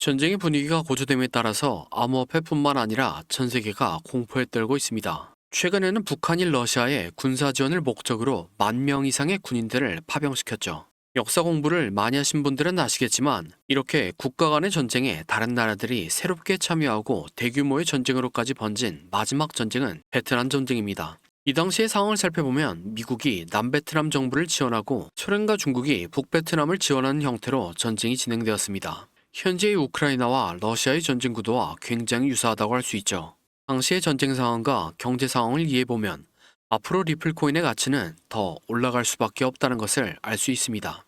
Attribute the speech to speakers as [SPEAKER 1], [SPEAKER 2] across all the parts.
[SPEAKER 1] 전쟁의 분위기가 고조됨에 따라서 암호화폐뿐만 아니라 전 세계가 공포에 떨고 있습니다. 최근에는 북한이 러시아에 군사 지원을 목적으로 10,000명 이상의 군인들을 파병시켰죠. 역사 공부를 많이 하신 분들은 아시겠지만 이렇게 국가 간의 전쟁에 다른 나라들이 새롭게 참여하고 대규모의 전쟁으로까지 번진 마지막 전쟁은 베트남 전쟁입니다. 이 당시의 상황을 살펴보면 미국이 남베트남 정부를 지원하고 소련과 중국이 북베트남을 지원하는 형태로 전쟁이 진행되었습니다. 현재의 우크라이나와 러시아의 전쟁 구도와 굉장히 유사하다고 할 수 있죠. 당시의 전쟁 상황과 경제 상황을 이해해보면 앞으로 리플 코인의 가치는 더 올라갈 수밖에 없다는 것을 알 수 있습니다.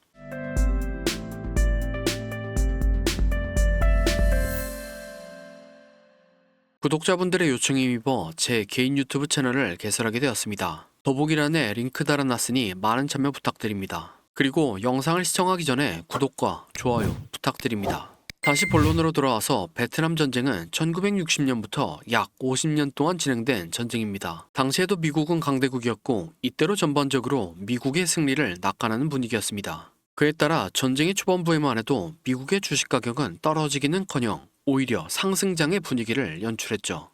[SPEAKER 1] 구독자분들의 요청에 힘입어 제 개인 유튜브 채널을 개설하게 되었습니다. 더보기란에 링크 달아놨으니 많은 참여 부탁드립니다. 그리고 영상을 시청하기 전에 구독과 좋아요 부탁드립니다. 다시 본론으로 돌아와서 베트남 전쟁은 1960년부터 약 50년 동안 진행된 전쟁입니다. 당시에도 미국은 강대국이었고 이때로 전반적으로 미국의 승리를 낙관하는 분위기였습니다. 그에 따라 전쟁의 초반부에만 해도 미국의 주식 가격은 떨어지기는커녕 오히려 상승장의 분위기를 연출했죠.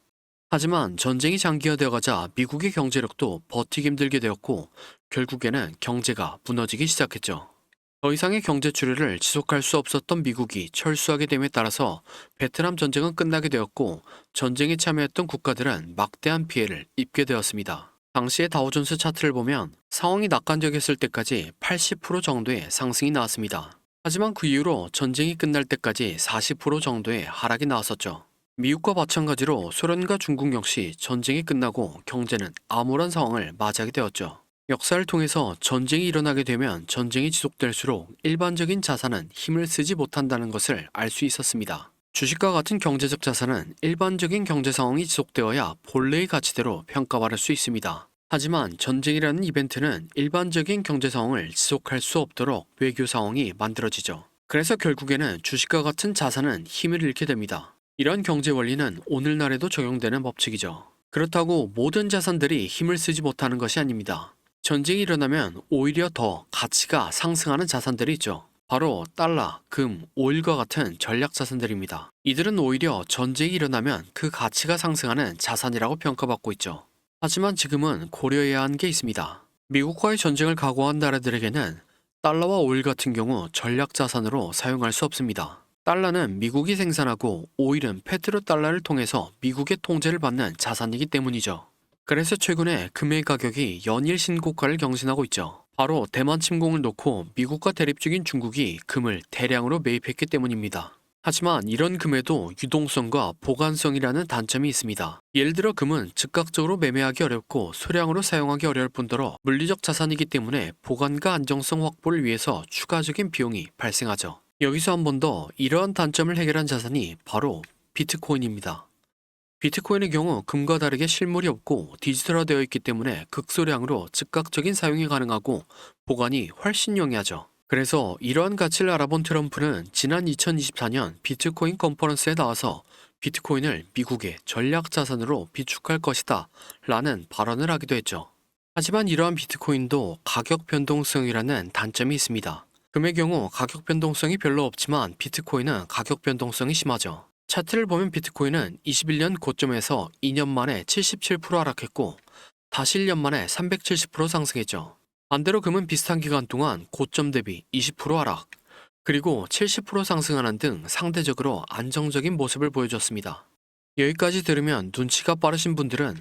[SPEAKER 1] 하지만 전쟁이 장기화되어 가자 미국의 경제력도 버티기 힘들게 되었고 결국에는 경제가 무너지기 시작했죠. 더 이상의 경제 출혈을 지속할 수 없었던 미국이 철수하게 됨에 따라서 베트남 전쟁은 끝나게 되었고 전쟁에 참여했던 국가들은 막대한 피해를 입게 되었습니다. 당시의 다우존스 차트를 보면 상황이 낙관적이었을 때까지 80% 정도의 상승이 나왔습니다. 하지만 그 이후로 전쟁이 끝날 때까지 40% 정도의 하락이 나왔었죠. 미국과 마찬가지로 소련과 중국 역시 전쟁이 끝나고 경제는 암울한 상황을 맞이하게 되었죠. 역사를 통해서 전쟁이 일어나게 되면 전쟁이 지속될수록 일반적인 자산은 힘을 쓰지 못한다는 것을 알 수 있었습니다. 주식과 같은 경제적 자산은 일반적인 경제 상황이 지속되어야 본래의 가치대로 평가받을 수 있습니다. 하지만 전쟁이라는 이벤트는 일반적인 경제 상황을 지속할 수 없도록 외교 상황이 만들어지죠. 그래서 결국에는 주식과 같은 자산은 힘을 잃게 됩니다. 이런 경제 원리는 오늘날에도 적용되는 법칙이죠. 그렇다고 모든 자산들이 힘을 쓰지 못하는 것이 아닙니다. 전쟁이 일어나면 오히려 더 가치가 상승하는 자산들이 있죠. 바로 달러, 금, 오일과 같은 전략 자산들입니다. 이들은 오히려 전쟁이 일어나면 그 가치가 상승하는 자산이라고 평가받고 있죠. 하지만 지금은 고려해야 하는 게 있습니다. 미국과의 전쟁을 각오한 나라들에게는 달러와 오일 같은 경우 전략 자산으로 사용할 수 없습니다. 달러는 미국이 생산하고 오일은 페트로달러를 통해서 미국의 통제를 받는 자산이기 때문이죠. 그래서 최근에 금의 가격이 연일 신고가를 경신하고 있죠. 바로 대만 침공을 놓고 미국과 대립 중인 중국이 금을 대량으로 매입했기 때문입니다. 하지만 이런 금에도 유동성과 보관성이라는 단점이 있습니다. 예를 들어 금은 즉각적으로 매매하기 어렵고 소량으로 사용하기 어려울 뿐더러 물리적 자산이기 때문에 보관과 안정성 확보를 위해서 추가적인 비용이 발생하죠. 여기서 한 번 더 이러한 단점을 해결한 자산이 바로 비트코인입니다. 비트코인의 경우 금과 다르게 실물이 없고 디지털화되어 있기 때문에 극소량으로 즉각적인 사용이 가능하고 보관이 훨씬 용이하죠. 그래서 이러한 가치를 알아본 트럼프는 지난 2024년 비트코인 컨퍼런스에 나와서 비트코인을 미국의 전략 자산으로 비축할 것이다 라는 발언을 하기도 했죠. 하지만 이러한 비트코인도 가격 변동성이라는 단점이 있습니다. 금의 경우 가격 변동성이 별로 없지만 비트코인은 가격 변동성이 심하죠. 차트를 보면 비트코인은 21년 고점에서 2년 만에 77% 하락했고 다시 1년 만에 370% 상승했죠. 반대로 금은 비슷한 기간 동안 고점 대비 20% 하락, 그리고 70% 상승하는 등 상대적으로 안정적인 모습을 보여줬습니다. 여기까지 들으면 눈치가 빠르신 분들은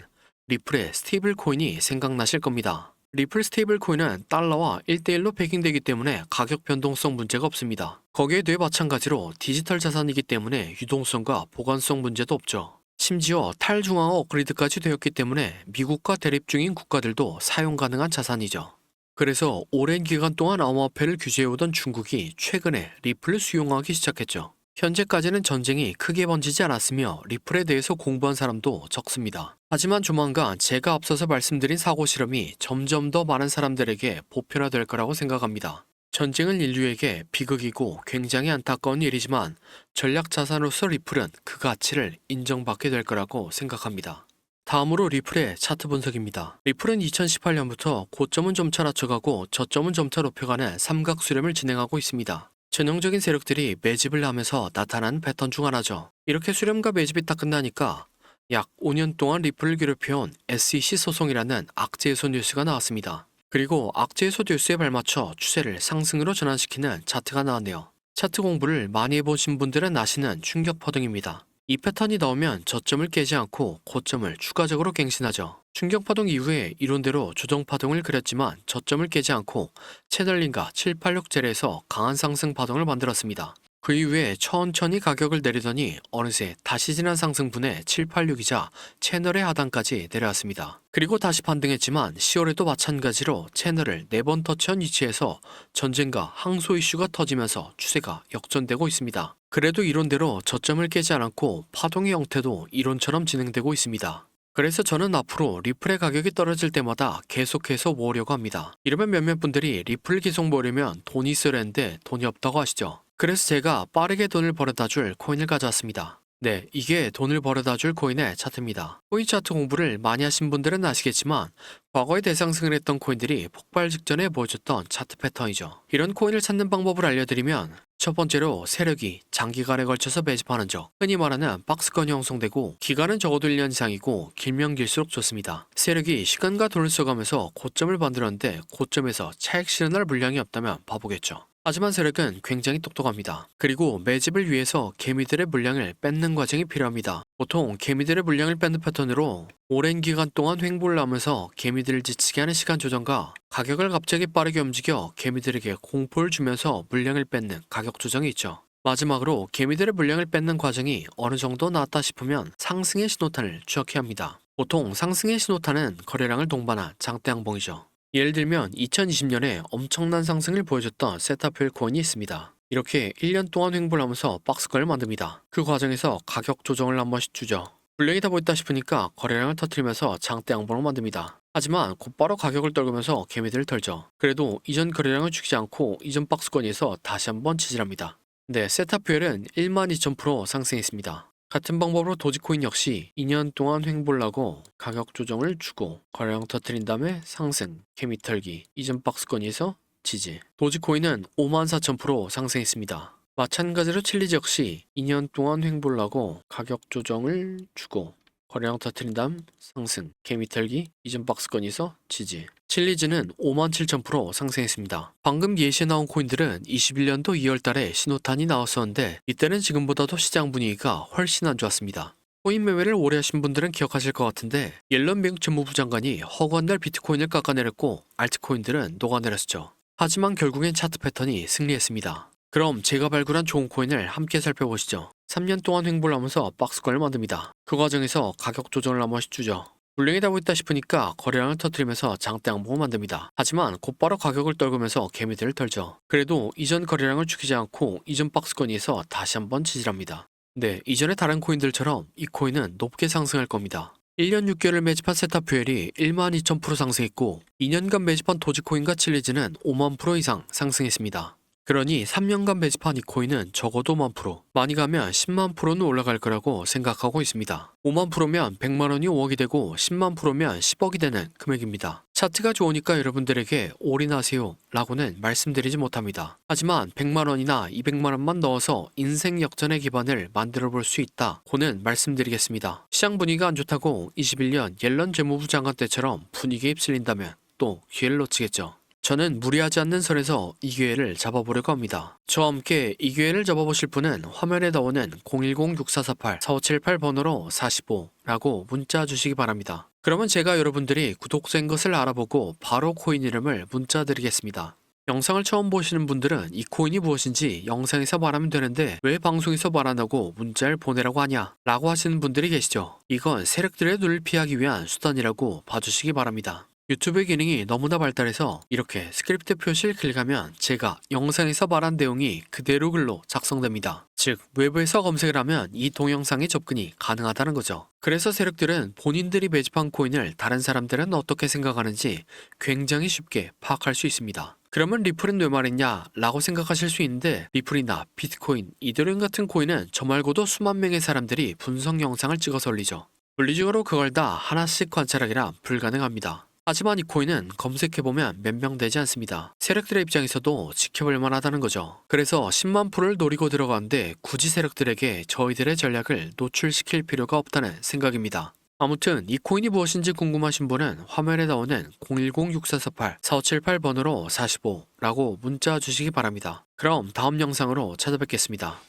[SPEAKER 1] 리플의 스테이블 코인이 생각나실 겁니다. 리플 스테이블 코인은 달러와 1대1로 베깅되기 때문에 가격 변동성 문제가 없습니다. 거기에 대해 마찬가지로 디지털 자산이기 때문에 유동성과 보관성 문제도 없죠. 심지어 탈중앙화 업그레이드까지 되었기 때문에 미국과 대립 중인 국가들도 사용 가능한 자산이죠. 그래서 오랜 기간 동안 암호화폐를 규제해오던 중국이 최근에 리플을 수용하기 시작했죠. 현재까지는 전쟁이 크게 번지지 않았으며 리플에 대해서 공부한 사람도 적습니다. 하지만 조만간 제가 앞서서 말씀드린 사고 실험이 점점 더 많은 사람들에게 보편화될 거라고 생각합니다. 전쟁은 인류에게 비극이고 굉장히 안타까운 일이지만 전략 자산으로서 리플은 그 가치를 인정받게 될 거라고 생각합니다. 다음으로 리플의 차트 분석입니다. 리플은 2018년부터 고점은 점차 낮춰가고 저점은 점차 높여가는 삼각 수렴을 진행하고 있습니다. 전형적인 세력들이 매집을 하면서 나타난 패턴 중 하나죠. 이렇게 수렴과 매집이 딱 끝나니까 약 5년 동안 리플을 괴롭혀온 SEC 소송이라는 악재해소 뉴스가 나왔습니다. 그리고 악재해소 뉴스에 발맞춰 추세를 상승으로 전환시키는 차트가 나왔네요. 차트 공부를 많이 해보신 분들은 아시는 충격 파동입니다. 이 패턴이 나오면 저점을 깨지 않고 고점을 추가적으로 갱신하죠. 충격 파동 이후에 이론대로 조정 파동을 그렸지만 저점을 깨지 않고 채널링과 786젤에서 강한 상승 파동을 만들었습니다. 그 이후에 천천히 가격을 내리더니 어느새 다시 지난 상승분의 786이자 채널의 하단까지 내려왔습니다. 그리고 다시 반등했지만 10월에도 마찬가지로 채널을 4번 터치한 위치에서 전쟁과 항소 이슈가 터지면서 추세가 역전되고 있습니다. 그래도 이론대로 저점을 깨지 않았고 파동의 형태도 이론처럼 진행되고 있습니다. 그래서 저는 앞으로 리플의 가격이 떨어질 때마다 계속해서 모으려고 합니다. 이러면 몇몇 분들이 리플을 계속 모으려면 돈이 있어야 하는데 돈이 없다고 하시죠. 그래서 제가 빠르게 돈을 벌어다 줄 코인을 가져왔습니다. 네, 이게 돈을 벌어다 줄 코인의 차트입니다. 코인 차트 공부를 많이 하신 분들은 아시겠지만 과거에 대상승을 했던 코인들이 폭발 직전에 보여줬던 차트 패턴이죠. 이런 코인을 찾는 방법을 알려드리면 첫 번째로 세력이 장기간에 걸쳐서 매집하는 적, 흔히 말하는 박스권이 형성되고 기간은 적어도 1년 이상이고 길면 길수록 좋습니다. 세력이 시간과 돈을 써가면서 고점을 만들었는데 고점에서 차익 실현할 물량이 없다면 바보겠죠. 하지만 세력은 굉장히 똑똑합니다. 그리고 매집을 위해서 개미들의 물량을 뺏는 과정이 필요합니다. 보통 개미들의 물량을 뺏는 패턴으로 오랜 기간 동안 횡보를 하면서 개미들을 지치게 하는 시간 조정과 가격을 갑자기 빠르게 움직여 개미들에게 공포를 주면서 물량을 뺏는 가격 조정이 있죠. 마지막으로 개미들의 물량을 뺏는 과정이 어느 정도 나왔다 싶으면 상승의 신호탄을 추적해야 합니다. 보통 상승의 신호탄은 거래량을 동반한 장대 양봉이죠. 예를 들면 2020년에 엄청난 상승을 보여줬던 세타필 코인이 있습니다. 이렇게 1년 동안 횡보를 하면서 박스권을 만듭니다. 그 과정에서 가격 조정을 한 번씩 주죠. 물량이 다 보였다 싶으니까 거래량을 터뜨리면서 장대 양봉을 만듭니다. 하지만 곧바로 가격을 떨구면서 개미들을 털죠. 그래도 이전 거래량을 죽이지 않고 이전 박스권에서 다시 한번 지지합니다. 네, 세타퓨엘은 12,000% 상승했습니다. 같은 방법으로 도지코인 역시 2년 동안 횡보를 하고 가격 조정을 주고 거래량 터뜨린 다음에 상승, 개미 털기, 이전 박스권에서 지지. 도지코인은 54,000% 상승했습니다. 마찬가지로 칠리즈 역시 2년 동안 횡보를 하고 가격 조정을 주고 거래량 터뜨린 다음 상승, 개미 털기, 이전 박스권에서 지지. 칠리즈는 57,000% 상승했습니다. 방금 예시에 나온 코인들은 21년도 2월달에 신호탄이 나왔었는데 이때는 지금보다도 시장 분위기가 훨씬 안 좋았습니다. 코인 매매를 오래 하신 분들은 기억하실 것 같은데 옐런 미국 재무부 장관이 허구한 날 비트코인을 깎아내렸고 알트코인들은 녹아내렸죠. 하지만 결국엔 차트 패턴이 승리했습니다. 그럼 제가 발굴한 좋은 코인을 함께 살펴보시죠. 3년 동안 횡보를 하면서 박스권을 만듭니다. 그 과정에서 가격 조정을 한 번씩 주죠. 물량이 다 보였다 싶으니까 거래량을 터뜨리면서 장대 양봉을 만듭니다. 하지만 곧바로 가격을 떨구면서 개미들을 털죠. 그래도 이전 거래량을 죽이지 않고 이전 박스권에서 다시 한번 지지합니다. 네, 이전의 다른 코인들처럼 이 코인은 높게 상승할 겁니다. 1년 6개월을 매집한 세타퓨엘이 12,000% 상승했고 2년간 매집한 도지코인과 칠리즈는 50,000% 이상 상승했습니다. 그러니 3년간 매집한 이 코인은 적어도 50,000%, 많이 가면 100,000%는 올라갈 거라고 생각하고 있습니다. 50,000%면 100만원이 5억이 되고 100,000%면 10억이 되는 금액입니다. 차트가 좋으니까 여러분들에게 올인하세요 라고는 말씀드리지 못합니다. 하지만 100만원이나 200만원만 넣어서 인생 역전의 기반을 만들어 볼 수 있다고는 말씀드리겠습니다. 시장 분위기가 안 좋다고 21년 옐런 재무부 장관 때처럼 분위기에 휩쓸린다면 또 기회를 놓치겠죠. 저는 무리하지 않는 선에서 이 기회를 잡아보려고 합니다. 저와 함께 이 기회를 잡아보실 분은 화면에 나오는 010-6448-4578번호로 45라고 문자 주시기 바랍니다. 그러면 제가 여러분들이 구독자인 것을 알아보고 바로 코인 이름을 문자 드리겠습니다. 영상을 처음 보시는 분들은 이 코인이 무엇인지 영상에서 말하면 되는데 왜 방송에서 말 안 하고 문자를 보내라고 하냐 라고 하시는 분들이 계시죠. 이건 세력들의 눈을 피하기 위한 수단이라고 봐주시기 바랍니다. 유튜브의 기능이 너무나 발달해서 이렇게 스크립트 표시를 클릭하면 제가 영상에서 말한 내용이 그대로 글로 작성됩니다. 즉 외부에서 검색을 하면 이 동영상에 접근이 가능하다는 거죠. 그래서 세력들은 본인들이 매집한 코인을 다른 사람들은 어떻게 생각하는지 굉장히 쉽게 파악할 수 있습니다. 그러면 리플은 왜 말했냐 라고 생각하실 수 있는데 리플이나 비트코인, 이더리움 같은 코인은 저 말고도 수만 명의 사람들이 분석 영상을 찍어서 올리죠. 물리적으로 그걸 다 하나씩 관찰하기란 불가능합니다. 하지만 이 코인은 검색해보면 몇 명 되지 않습니다. 세력들의 입장에서도 지켜볼 만하다는 거죠. 그래서 10만 프로를 노리고 들어가는데 굳이 세력들에게 저희들의 전략을 노출시킬 필요가 없다는 생각입니다. 아무튼 이 코인이 무엇인지 궁금하신 분은 화면에 나오는 010-6448-4578번으로 45라고 문자 주시기 바랍니다. 그럼 다음 영상으로 찾아뵙겠습니다.